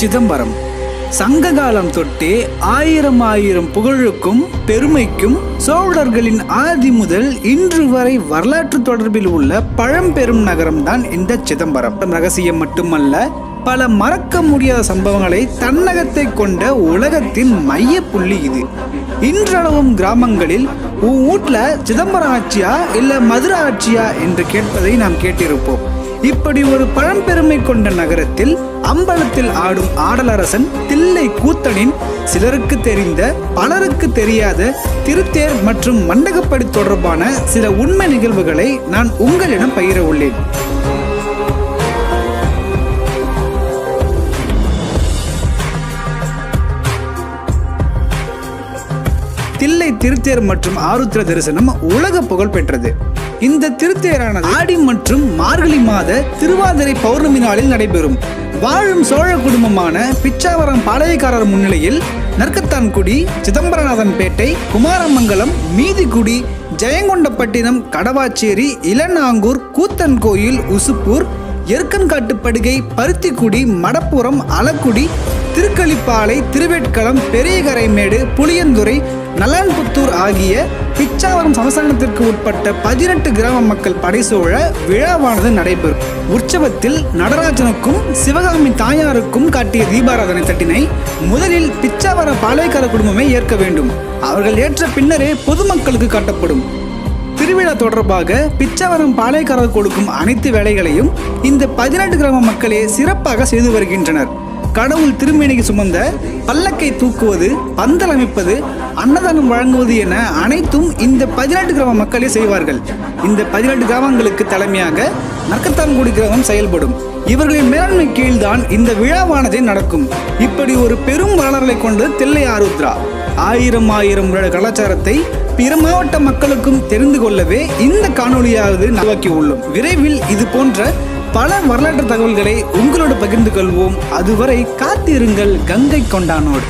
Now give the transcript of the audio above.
சிதம்பரம் சங்ககாலம் தொட்டே ஆயிரம் புகழுக்கும் பெருமைக்கும் சோழர்களின் ஆதி முதல் இன்று வரை வரலாற்று தொடர்பில் உள்ள பழம்பெரும் நகரம்தான் இந்த சிதம்பரம். ரகசியம் மட்டுமல்ல, பல மறக்க முடியாத சம்பவங்களை தன்னகத்தை கொண்ட உலகத்தின் மைய புள்ளி இது. இன்றளவும் கிராமங்களில் உன் வீட்டுல சிதம்பரம் ஆட்சியா இல்ல மதுரை ஆட்சியா என்று கேட்பதை நாம் கேட்டிருப்போம். இப்படி ஒரு பழம்பெருமை கொண்ட நகரத்தில் அம்பலத்தில் ஆடும் ஆடலரசன் தில்லை கூத்தனின் சிலருக்கு தெரிந்த பலருக்கு தெரியாத திருத்தேர் மற்றும் மண்டகப்படி தொடர்பான சில உண்மை நிகழ்வுகளை நான் உங்களிடம் பகிர உள்ளேன். தில்லை திருத்தேர் மற்றும் ஆருத்ர தரிசனம் உலக புகழ் பெற்றது. இந்த திருத்தேரானது ஆடி மற்றும் மார்கழி மாத திருவாதிரை பௌர்ணமி நாளில் நடைபெறும். வாழும் சோழ குடும்பமான பிச்சாவரம் பாளையக்காரர் முன்னிலையில் நற்கத்தான்குடி, சிதம்பரநாதன்பேட்டை, குமாரமங்கலம், மீதிக்குடி, ஜெயங்கொண்டப்பட்டினம், கடவாச்சேரி, இளநாங்கூர், கூத்தன் கோயில், உசுப்பூர், எருக்கன்காட்டுப்படுகை, பருத்திக்குடி, மடப்புறம், அலக்குடி, திருக்களிப்பாலை, திருவேட்களம், பெரியகரைமேடு, புளியந்துறை, நலன்புத்தூர் ஆகிய பிச்சாவரம் சமஸ்தானத்திற்கு உட்பட்ட 18 கிராம மக்கள் படைசூழ விழாவானது நடைபெறும். உற்சவத்தில் நடராஜனுக்கும் சிவகாமி தாயாருக்கும் காட்டிய தீபாராதனை தட்டினை முதலில் பிச்சாவர பாளையக்கார குடும்பமே ஏற்க வேண்டும். அவர்கள் ஏற்ற பின்னரே பொதுமக்களுக்கு காட்டப்படும். திருவிழா தொடர்பாக பிச்சாவரம் பாளையக்காரர் கொடுக்கும் அனைத்து வேலைகளையும் இந்த 18 கிராம மக்களே சிறப்பாக செய்து வருகின்றனர். கடவுள் திருமேனிக்கு சுமந்த பல்லக்கை தூக்குவது, பந்தல் அமைப்பது, அன்னதானம் வழங்குவது என அனைத்தும் இந்த 18 கிராம மக்களே செய்வார்கள். இந்த 18 கிராமங்களுக்கு தலைமையாக நற்கத்தான்குடி கிராமம் செயல்படும். இவர்களின் மேலாண்மை கீழ்தான் இந்த விழாவானது நடக்கும். இப்படி ஒரு பெரும் வரலாறுகளை கொண்டு தில்லை ஆருத்ரா ஆயிரம் வருட கலாச்சாரத்தை பிற மாவட்ட மக்களுக்கும் தெரிந்து கொள்ளவே இந்த காணொலியாவது உருவாக்கி உள்ளோம். விரைவில் இது போன்ற பல வரலாற்று தகவல்களை உங்களோடு பகிர்ந்து கொள்வோம். அதுவரை காத்திருங்கள் கங்கை கொண்டானோடு.